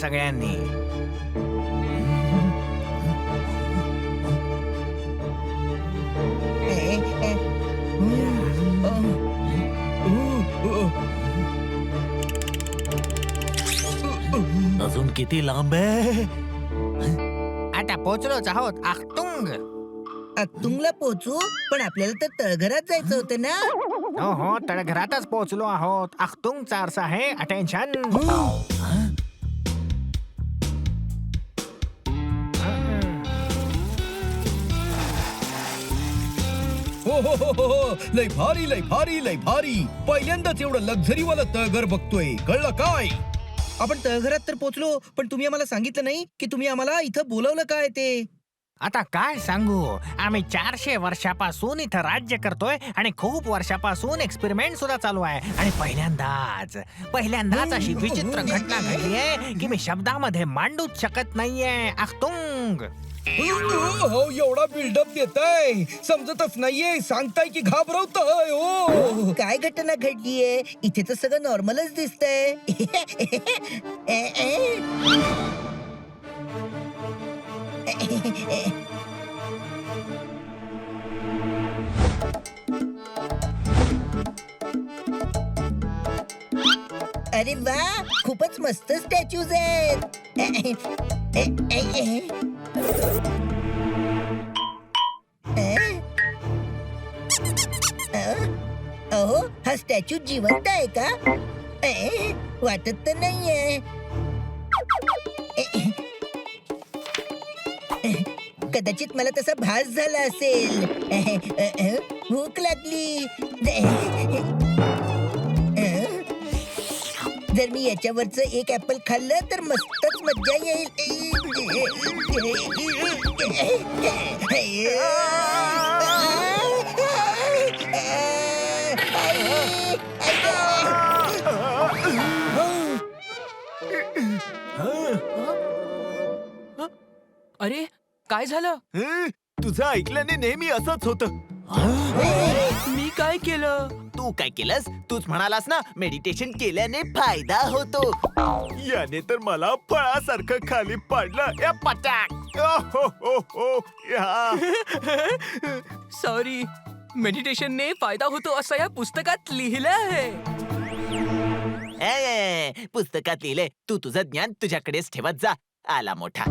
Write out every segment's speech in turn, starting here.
सगळ्यांनी. अजून किती लांब आहे? आता पोहोचलोच आहोत. आखतुंग. अक्तुंगला पोहोचू, पण आपल्याला तर तळघरात जायचं होतं ना. हो हो, तळघरातच पोहोचलो आहोत. आखतुंगचा अर्थ आहे अटेन्शन. हो हो हो हो हो. लय भारी लय भारी लय भारी. पहिल्यांदाच एवढं लक्झरी वाला तळघर बघतोय. कळलं काय? आपण तळघरात तर पोहोचलो, पण तुम्ही आम्हाला सांगितलं नाही की तुम्ही आम्हाला इथं बोलवलं काय ते. आता काय सांगू, आम्ही 400 वर्षापासून इथं राज्य करतोय आणि खूप वर्षापासून एक्सपेरिमेंट सुद्धा चालू आहे. आणि पहिल्यांदाच अशी विचित्र घटना घडली आहे की मी शब्दामध्ये मांडूच शकत नाहीये. आखतुंग. हो एवढा बिल्डअप देताय, समजतच नाहीये. सांगताय की घाबरवताय. हो काय घटना घडलीये? इथे तर सगळं नॉर्मलच दिसतंय. अरे वा, खूपच मस्त स्टॅच्यूज आहेत. अहो, हा स्टॅच्यू जिवंत आहे का? वाटत तर नाहीये. कदाचित मला तसा भास झाला असेल. भूक लागली. जर मी याच्यावरचं एक ऍपल खाल्लं तर मस्तच मज्जा येईल. अरे काय झालं? तुझं ऐकल्याने नेहमी असंच होतं. मी काय केलं? तू काय केलंस? तूच म्हणालास ना, मेडिटेशन केल्याने फायदा होतो. याने तर मला फळासारखं खाली पाडलं. या पटाक. हो हो हो. सॉरी, मेडिटेशनने फायदा होतो असं या पुस्तकात लिहिलं आहे. पुस्तकात लिहिले. तू तुझं ज्ञान तुझ्याकडेच ठेवत जा. आला मोठा.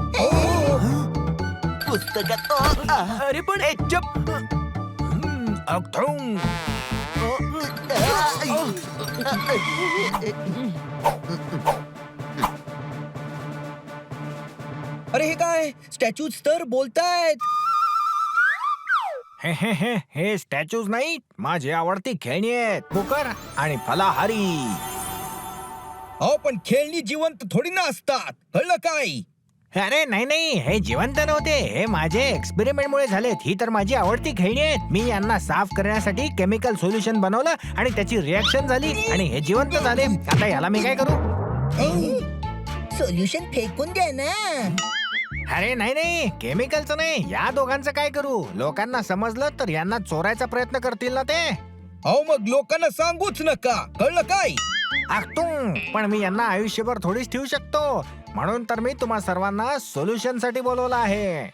पुस्तकात. अरे पण चुप. आखतुंग. अरे हे काय? स्टॅच्यूज तर बोलतायत. हे स्टॅच्यूज नाही, माझी आवडती खेळणी आहेत. कुकर आणि फलाहारी. हो पण खेळणी जिवंत थोडी ना असतात. कळलं काय? अरे नाही, हे जिवंत नव्हते. हे माझे एक्सपेरिमेंट मुळे झालेत. ही तर माझी आवडती खेळणी आहेत. मी यांना साफ करण्यासाठी केमिकल सोल्युशन बनवलं आणि त्याची रिॲक्शन झाली आणि हे जिवंत झाले. आता याला मी काय करू? सोल्युशन फेकून द्या ना. अरे नाही, केमिकलचं नाही. या दोघांचं काय करू? लोकांना समजलं तर यांना चोरायचा प्रयत्न करतील ना ते. हो मग लोकांना सांगूच नका. कळलं काय? आखतुंग. पण मी यांना आयुष्यभर थोडीच ठेवू शकतो. म्हणून तर मी तुम्हा सर्वांना सोल्युशन साठी बोलवलं आहे.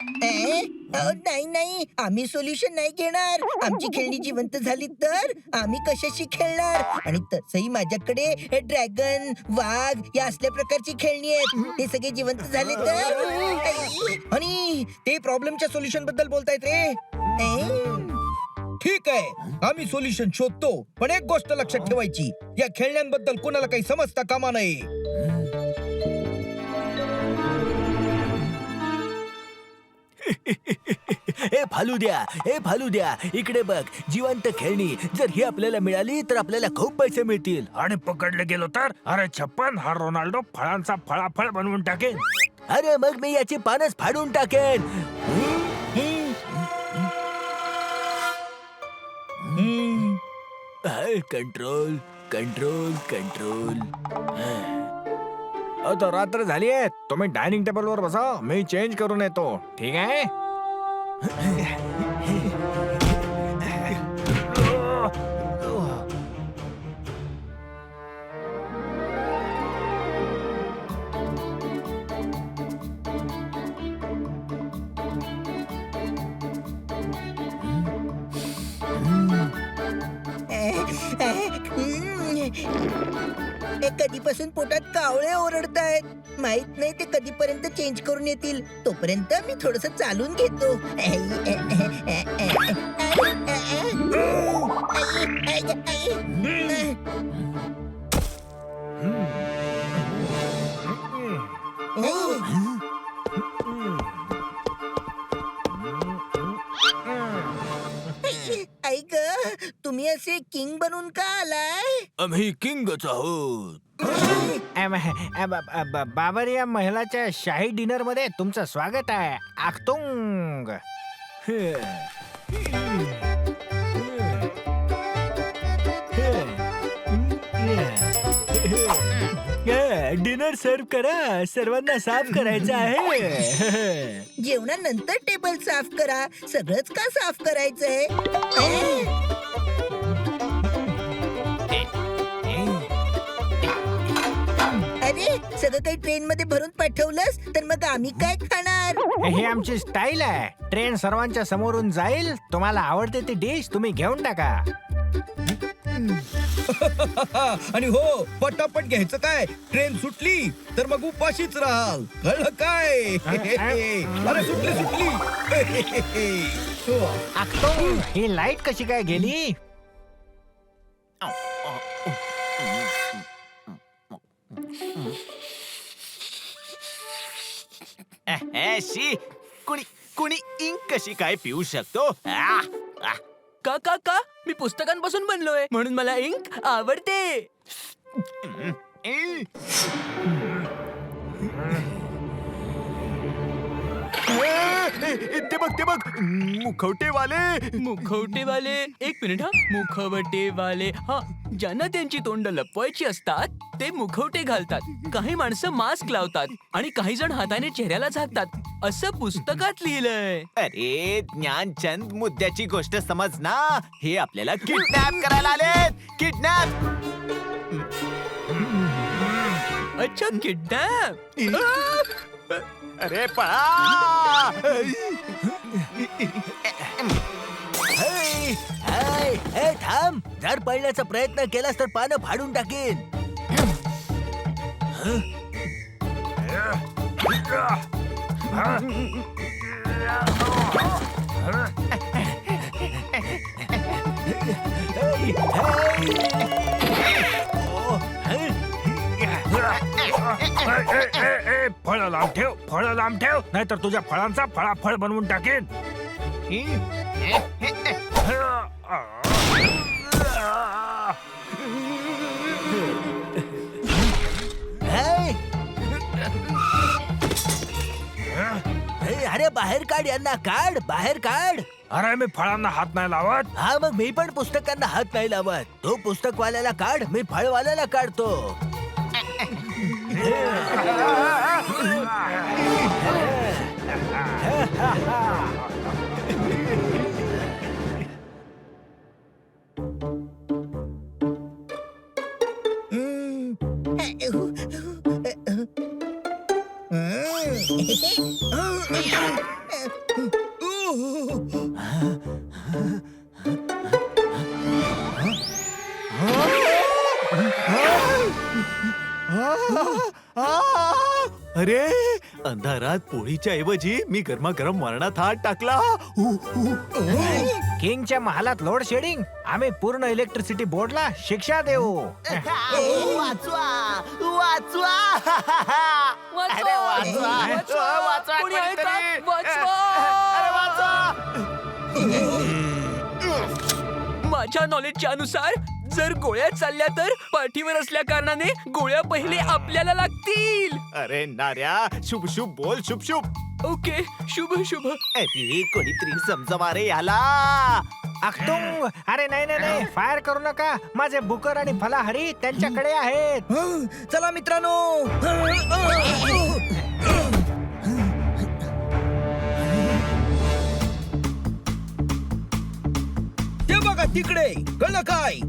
नाही, आम्ही सोल्युशन नाही घेणार. आमची खेळणी जिवंत झाली तर आम्ही कशाशी खेळणार? आणि तसही माझ्याकडे ड्रॅगन, वाघ या असल्या प्रकारची खेळणी आहेत. ते सगळे जिवंत झाले तर. आणि ते प्रॉब्लेमच्या सोल्युशन बद्दल बोलतायत रे. ठीक आहे, आम्ही सोल्युशन शोधतो. पण एक गोष्ट लक्षात ठेवायची, या खेळण्यांबद्दल कोणाला काही समजता कामा नये. हे फालुद्या, इकडे बघ. जिवंत खेळणी. जर ही आपल्याला मिळाली तर आपल्याला खूप पैसे मिळतील. आणि पकडले गेलो तर अरे 56 हा रोनाल्डो फळांचा फळाफळ बनवून टाकेल. अरे मग मी याची पानच फाडून टाकेन. Control control control. आता रात्र झाली आहे. तुम्ही डायनिंग टेबल वर बसा. मी चेंज करून येतो. ठीक आहे? कधीपासून पोटात कावळे ओरडतायत. माहित नाही ते कधीपर्यंत चेंज करून येतील. तोपर्यंत मी थोडस चालून घेतो. आई ग, तुम्ही असे किंग बनून का आलाय? आम्ही किंगच आहोत. बाबर या महिलाच्या शाही डिनर मध्ये तुमचं स्वागत आहे. आखतुंग. डिनर सर्व करा. सर्वांना साफ करायचं आहे. जेवणानंतर टेबल साफ करा. सगळंच का साफ करायचंय? अरे, सगळं काही ट्रेन मध्ये भरून पाठवलंस तर मग आम्ही काय खाणार? ही आमची स्टाईल आहे. ट्रेन सर्वांच्या समोरून जाईल. तुम्हाला आवडते ती डिश तुम्ही घेऊन टाका. आणि हो, पटापट घ्यायचं काय, ट्रेन सुटली तर मग उपाशीच राहाल, कळलं काय? अरे सुटली. आखतुंग, ही लाईट कशी काय गेली? शी, कुणी कुणी इंक कशी काय पिऊ शकतो? का का का मी पुस्तकांपासून बनलोय म्हणून मला इंक आवडते. ते बघ मुखवटेवाले. मुखवटेवाले, एक मिनिट हा. मुखवटेवाले, हा, ज्यांना त्यांची तोंड लपवायची असतात ते मुखवटे घालतात. काही माणसं मास्क लावतात आणि काही जण हाताने चेहऱ्याला झाकतात, असं पुस्तकात लिहिलंय. अरे ज्ञानचंद, मुद्द्याची गोष्ट समज ना. हे आपल्याला किडनॅप करायला आलेत. किडनॅप. अच्छा, किडनॅप. अरे पळा. थांब. जर पळण्याचा प्रयत्न केलास तर पानं फाडून टाकेन. फळ लांब ठेव, नाहीतर तुझ्या फळांचा फळाफळ बनवून टाकेन. अरे बाहेर काढ यांना. काढ, बाहेर काढ. अरे मी फळांना हात नाही लावत. हा, मग मी पण पुस्तकांना हात नाही लावत. तो पुस्तकवाल्याला काढ, मी फळवाल्याला काढतो. अरे अंधारात पोळीच्या ऐवजी मी गरमागरम वरणात हात टाकला. किंगच्या महालात लोड शेडिंग. आम्ही पूर्ण इलेक्ट्रिसिटी बोर्डला शिक्षा देऊ. वाचवा. अरे वाचवा. कोणी आहे का? कोणीतरी. वाचवा. अरे वाचवा. माझ्या नॉलेजच्या अनुसार जर गोळ्या चालल्या तर पाठीवर असल्या कारणाने गोळ्या पहिले आपल्याला लागतील. अरे नाऱ्या, शुभ शुभ बोल. शुभ शुभ. ओके, शुभ शुभ. अरे कोणीतरी समजवा रे याला. आखतुंग, अरे नाही, फायर करू नका. माझे बुकर आणि फलाहारी त्यांच्याकडे आहेत. चला मित्रांनो. ते बघा तिकडे, कळलं काय?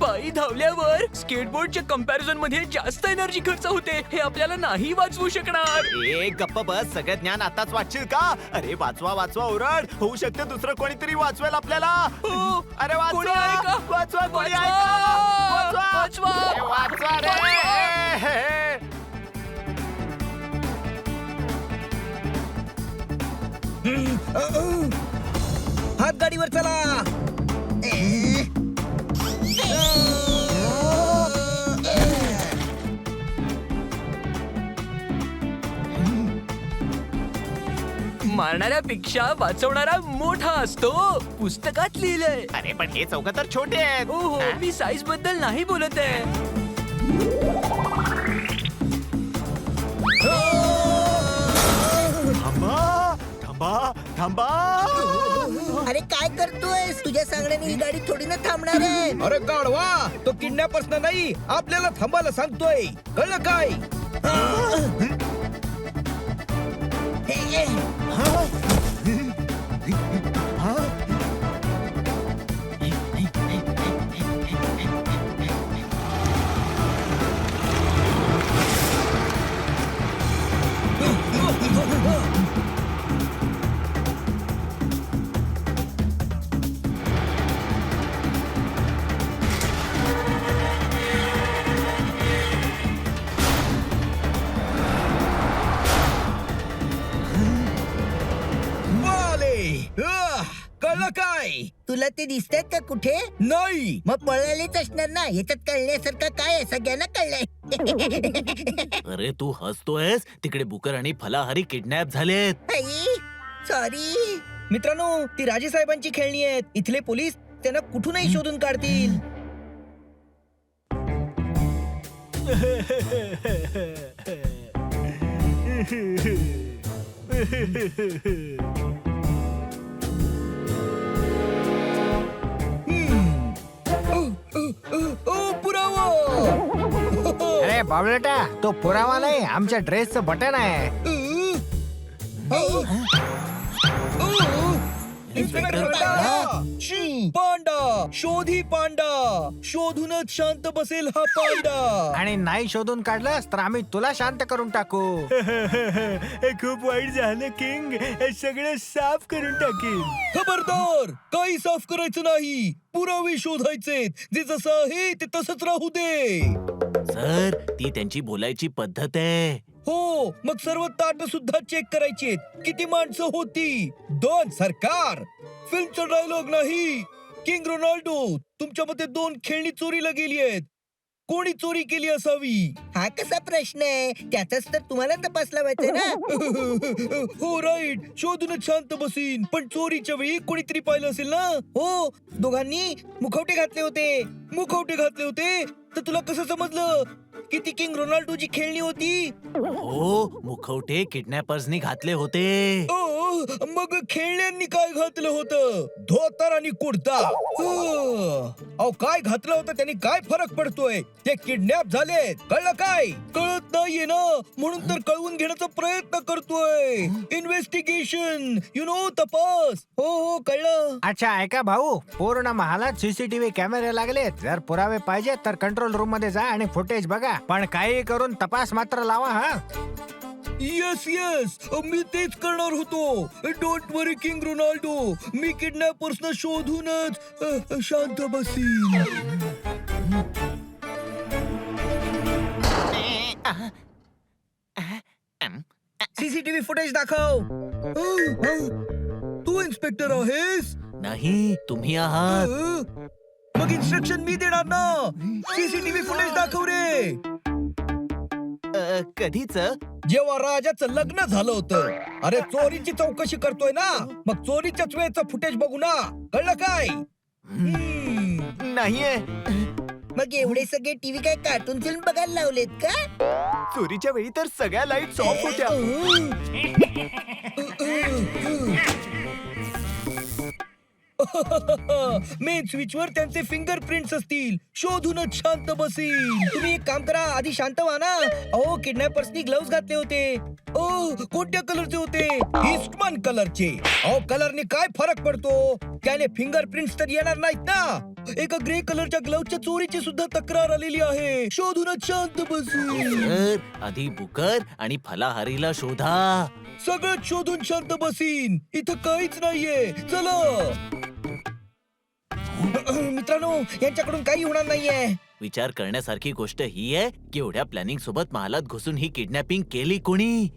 पायी धावल्यावर स्केटबोर्डच्या कम्पॅरिझन मध्ये जास्त एनर्जी खर्च होते. हे आपल्याला नाही वाचवू शकणार. ए गप्प बस, सगळं ज्ञान आताच वाचशील का? अरे वाचवा वाचवा ओरड, होऊ शकते दुसरं कोणीतरी वाचवेल आपल्याला. हो. अरे कोणी आहे वाचवा का? वाचवा, कोणी आहे वाचवा! का? वाचवा! ए, वाचवा रे. हात गाडीवर चला. मारणाऱ्यापेक्षा वाचवणारा मोठा असतो, पुस्तकात लिहिलंय. अरे पण हे चौघ तर छोटे आहेत. हो हो, हा? मी साईज बद्दल नाही बोलत आहे. थांबा थांबा थांबा. अरे काय करतोयस? तुझ्या सांगण्याने ही गाडी थोडी ना थांबणार आहे. अरे गाढवा, तो किडनॅपर्स नाही, आपल्याला थांबायला सांगतोय. कळलं काय? वाले! कळलं काय? तुला ते दिसतायत का कुठे? नाही. मग पळालेच असणार ना. याच्यात कळण्यासारखं काय आहे? सगळ्यांना कळलंय. अरे तू हसतोयस, तिकडे बुकर आणि फलाहारी किडनॅप झालेत. सॉरी. मित्रांनो, ती राजे साहेबांची खेळणी आहेत. इथले पोलीस त्यांना कुठूनही शोधून काढतील. पुरावा. अरे बाबलेटा, तो पुरावा नाही, आमच्या ड्रेसचं बटन आहे. इन्स्पेक्टर पांडा! पांडा, शोधी पांडा. शोधूनच शांत बसेल हा पांडा. आणि नाही शोधून काढलंस तर आम्ही तुला शांत करून टाकू. खूप वाईट झालं किंग, सगळं साफ करून टाकेल. खबरदार, काही साफ करायचं नाही. पुरावे शोधायचे. जे जसं आहे ते तसंच राहू दे. सर, ती त्यांची बोलायची पद्धत आहे. हो, मग सर्व ताट सुद्धा चेक करायची. किती माणसं होती? 2 सरकार. फिल्मचा डायलॉग नाही. किंग रोनाल्डो, तुमच्या मते 2 खेळणी चोरीला गेली आहेत. कोणी चोरी केली असावी? हा कसा प्रश्न आहे? त्याचाच तर तुम्हाला तपासला पाहिजे ना. हो राईट, शोधूनच शांत बसीन. पण चोरीच्या वेळी कोणीतरी पाहिलं असेल ना? हो, दोघांनी मुखवटे घातले होते. मुखवटे घातले होते तर तुला कसं समजलं की ती किंग रोनाल्डोची खेळणी होती? हो, मुखवटे किडनॅपर्सनी घातले होते. मग खेळण्यांनी काय घातलं होतं? धोतर आणि कुर्ता. अहो, काय घातलं होतं त्यांनी? काय फरक पडतोय? ते किडनॅप झाले. कळलं काय? कळत नाहीये ना, म्हणून तर कळवून घेण्याचा प्रयत्न करतोय. इन्व्हेस्टिगेशन, तपास. हो हो, कळलं. अच्छा, ऐका भाऊ, पूर्ण महालात सीसीटीव्ही कॅमेरे लागलेत. जर पुरावे पाहिजे तर कंट्रोल रूम मध्ये जा आणि फुटेज बघा, पण काही करून तपास मात्र लावा. हा, येस येस, मी तेच करणार होतो. डोंट वरी किंग रोनाल्डो, मी किडनॅपर्सना शोधूनच शांत बसीन. सीसीटीव्ही फुटेज दाखव. तू इन्स्पेक्टर आहेस? नाही, तुम्ही आहात. मग इन्स्ट्रक्शन मी देणार ना. सीसीटीव्ही फुटेज दाखव रे. कधीच? जेव्हा राजाचं लग्न झालं होतं. अरे, चोरीची चौकशी करतोय ना, मग चोरीच्याच वेळेचं फुटेज बघू ना. कळलं काय? नाहीये. मग एवढे सगळे टीव्ही काय कार्टून फिल्म बघायला लावलेत का? चोरीच्या वेळी तर सगळ्या लाईट्स ऑफ होत्या. मेन स्विच वर त्यांचे फिंगरप्रिंट्स असतील. शोधूनच शांत बसीन. तुम्ही एक काम करा, आधी शांत व्हा ना. अहो किडनॅपर्सनी ग्लोव्ज घातले होते. ओ कोणत्या कलरचे होते? ईस्टमन कलरचे. अहो कलरने काय फरक पडतो? त्याने फिंगरप्रिंट्स तर येणार नाहीत ना. एका ग्रे कलरच्या ग्लोव्हच्या चोरीची सुद्धा तक्रार आलेली आहे. शोधूनच शांत बसीन. सर, आधी बुकर आणि फलाहारीला शोधा. सगळं शोधून शांत बसीन. इथं काहीच नाहीये. चला मित्रांनो, यांच्याकडून काही होणार नाहीये. विचार करण्यासारखी गोष्ट ही आहे की एवढ्या प्लॅनिंग सोबत महालात घुसून ही किडनॅपिंग केली कोणी?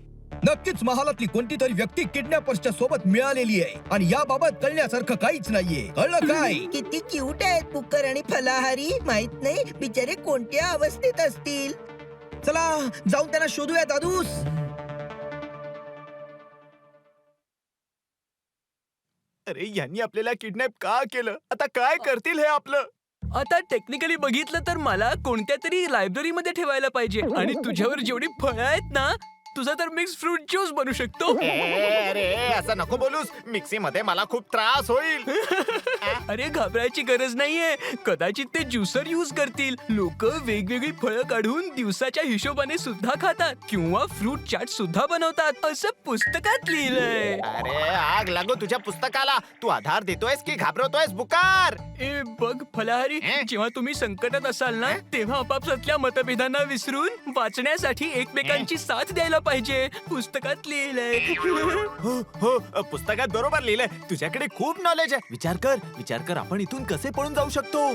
नक्कीच महालातली कोणती तरी व्यक्ती किडनॅपर्सच्या सोबत मिळालेली आहे आणि याबाबत कळण्यासारखं काहीच नाहीये. कळलं काय? किती क्यूट आहेत बुकर आणि फलाहारी. माहित नाही बिचारे कोणत्या अवस्थेत असतील. चला जाऊन त्यांना शोधूया दादूस. अरे यांनी आपल्याला किडनॅप का केलं? आता काय करतील हे आपलं? आता टेक्निकली बघितलं तर मला कोणत्या तरी लायब्ररीमध्ये ठेवायला पाहिजे आणि तुझ्यावर जेवढी फळं आहेत ना, तुझा तर मिक्स फ्रूट ज्यूस बनू शकतो. अरे असं नको बोलूस. मिक्सी मध्ये मला खूप त्रास होईल. अरे घाबरायची गरज नाहीये. कदाचित ते ज्युसर यूज करतील. लोक वेगवेगळी फळं काढून दिवसाच्या हिशोबाने सुद्धा खातात किंवा फ्रूट चाट सुद्धा बनवतात असं पुस्तकात लिहिलंय. अरे आग लागो तुझ्या पुस्तकाला. तू आधार देतोयस की घाबरवतोयस बुकार? ए बघ फलाहारी, जेव्हा तुम्ही संकटात असाल ना, तेव्हा आपापसातल्या मतभेदांना विसरून वाचण्यासाठी एकमेकांची साथ द्यायला पाहिजे. पुस्तकात लिहिलंय. हो पुस्तकात बरोबर लिहिलंय. तुझ्याकडे खूप नॉलेज आहे. विचार कर आपण इथून कसे पळून जाऊ शकतो?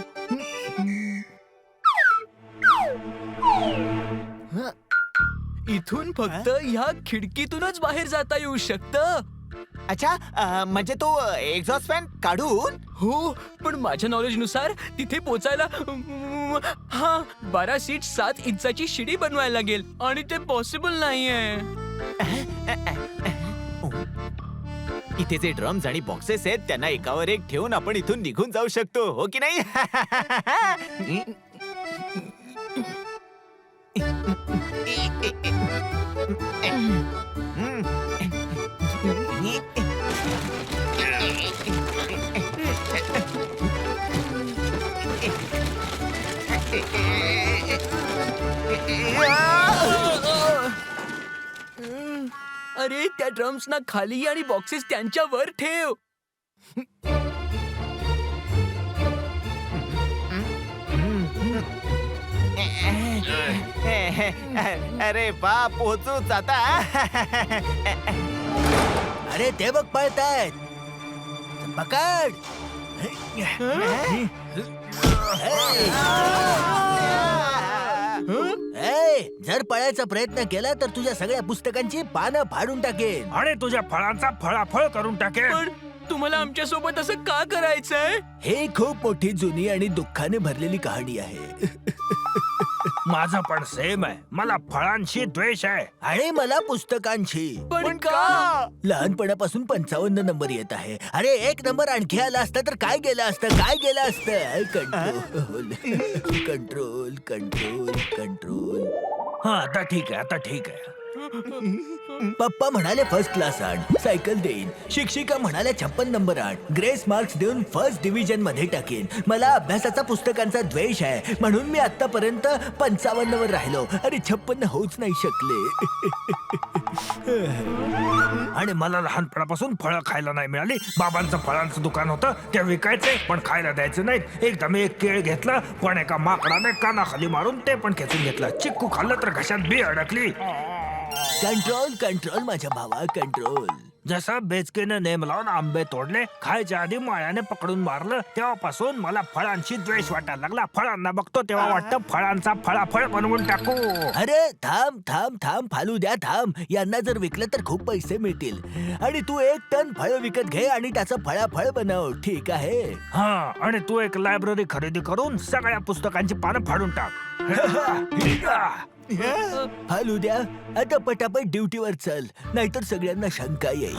इथून फक्त ह्या खिडकीतूनच बाहेर जाता येऊ शकतं. अच्छा म्हणजे तो एक्झॉस्ट फॅन काढून? हो, पण माझ्या नॉलेज नुसार तिथे पोचायला 12 सीट 7 इंचाची शिडी बनवायला लागेल आणि ते पॉसिबल नाहीये. इथे जे ड्रम्स आणि बॉक्सेस आहेत त्यांना एकावर एक ठेवून आपण इथून निघून जाऊ शकतो, हो की नाही? अरे त्या ड्रम्सना खाली आणि बॉक्सेस त्यांच्यावर ठेव. अरे बा पोहोचूच आता. अरे ते बघ पळतायत. पकड. जर पळायचा प्रयत्न केला तर तुझ्या सगळ्या पुस्तकांची पानं फाडून टाकेन. आणि तुझ्या फळांचा फळाफळ करून टाकेल. पण तुम्हाला आमच्या सोबत असं का करायचंय? हे खूप मोठी जुनी आणि दुःखाने भरलेली कहाणी आहे. माझं पण सेम आहे. मला फळांशी द्वेष आहे. आणि मला पुस्तकांची. पण का? लहानपणापासून 55 नंबर येत आहे. अरे 1 नंबर आणखी आला असता तर काय गेलं असतं? Control control control control. हा आता ठीक आहे. पप्पा म्हणाले फर्स्ट क्लास आण, सायकल देईन. शिक्षिका म्हणाल्या 56 नंबर आण, ग्रेस मार्क्स देऊन फर्स्ट डिव्हिजन मध्ये टाकेन. मला अभ्यासाचा पुस्तकांचा द्वेष आहे म्हणून मी आतापर्यंत 55 वर राहिलो. अरे 56 होऊच नाही शकले. आणि मला लहानपणापासून फळं खायला नाही मिळाली. बाबांचं फळांचं दुकान होतं, ते विकायचे पण खायला द्यायचे नाहीत. एकदा मी एक केळ घेतलं पण एका माकडाने कानाखाली मारून ते पण खेचून घेतलं. चिक्कू खाल्लं तर घशात बी अडकली. कंट्रोल कंट्रोल माझ्या भावा कंट्रोल. जसं बेचकेनं नेम लावून आंबे तोडले, खायच्या आधी माळ्याने पकडून मारलं, तेव्हापासून मला फळांशी द्वेष वाटायला लागला. फळांना बघतो तेव्हा वाटतं फळांचा फळाफळ बनवून टाकू. अरे थांब थांब थांब फालू द्या थांब. यांना जर विकलं तर खूप पैसे मिळतील आणि तू 1 टन फळ विकत घे आणि त्याचं फळाफळ बनव. ठीक आहे? हा, आणि तू एक लायब्ररी खरेदी करून सगळ्या पुस्तकांची पानं फाडून टाक. फालू द्या. आता पटापट ड्युटीवर चल, नाहीतर सगळ्यांना शंका येईल.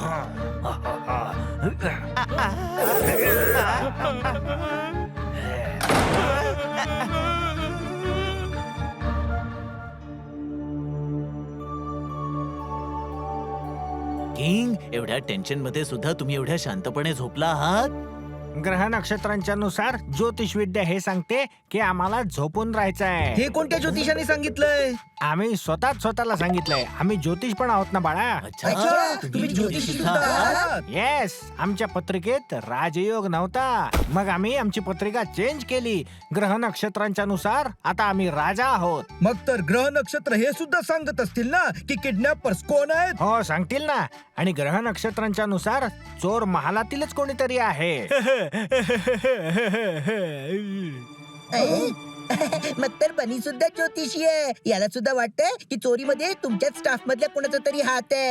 किंग, एवढ्या टेन्शन मध्ये सुद्धा तुम्ही एवढ्या शांतपणे झोपला आहात? ग्रह नक्षत्रांच्या नुसार ज्योतिषविद्या हे सांगते की आम्हाला झोपून राहायचं आहे. हे कोणत्या ज्योतिषाने सांगितलंय? आम्ही स्वतःला सांगितलंय. आम्ही ज्योतिष पण आहोत ना बाळा. अच्छा, तुम्ही ज्योतिषी सुद्धा आहात? येस, आमच्या पत्रिकेत राजयोग नव्हता. मग आम्ही आमची पत्रिका चेंज केली. ग्रह नक्षत्रांच्या नुसार आता आम्ही राजा आहोत. मग तर ग्रह नक्षत्र हे सुद्धा सांगत असतील ना की किडनॅपर्स कोण आहेत? हो, सांगतील ना. आणि ग्रह नक्षत्रांच्या नुसार चोर महालातीलच कोणीतरी आहे. मग तर बनी सुद्धा ज्योतिषी आहे. याला सुद्धा वाटतंय की चोरीमध्ये तुमच्याच स्टाफ मधल्या कोणाचा तरी हात आहे.